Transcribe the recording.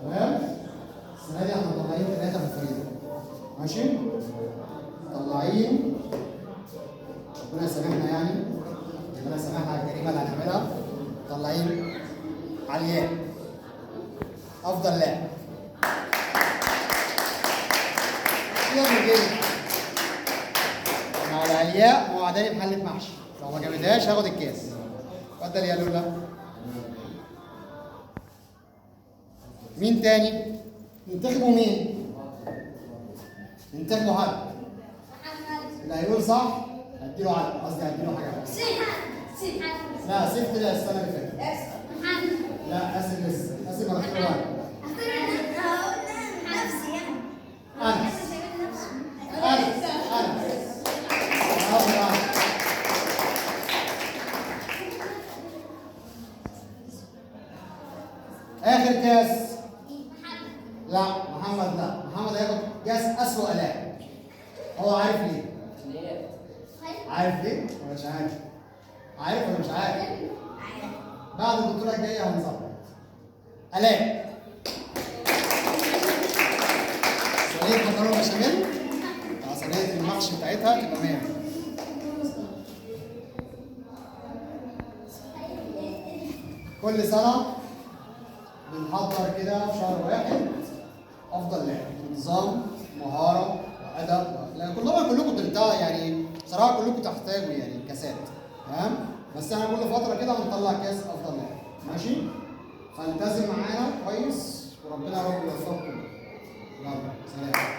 تمام؟ السنة دي احنا مطلعين 3 في الفريق. ماشي؟ مطلعين ربنا يسامحنا يعني، ربنا يسامحنا على الجريمة اللي هنعملها. مطلعين علياء أفضل لاعب. يلا كده. مع العلياء موعداني بحلة محشي، لو ما جابتهاش هاخد الكاس. اتفضل يا لولا. مين تاني؟ ننتخبوا مين؟ ننتخبوا حد. اللي هيقول صح هديله علقة، قصدي هديله حاجة. لا سيف طلع السنة اللي فاتت. لا آسف لسه، آسف هختار واحد. أنس. آخر كاس. لا محمد لا، محمد هياخد كاس أسوأ لاعب. هو عارف ليه؟ عارف ليه؟ ولا مش عارف؟ عارف ولا مش عارف؟ بعد البطولة الجاية هنظبط. آلاء. صينية مكرونة بشاميل. صينية المحشي بتاعتها تبقى 100. كل سنة بنحضر كده في شهر واحد أفضل لاعب بنظام مهارة وأدب وأخلاق. كلكم يعني بصراحة كلكم تحتاجوا يعني كاسات. تمام؟ بس احنا كل فترة كده هنطلع كاس أفضل لاعب. ماشي؟ فالتزم معانا كويس وربنا يا رب يوفقكم. يلا سلام.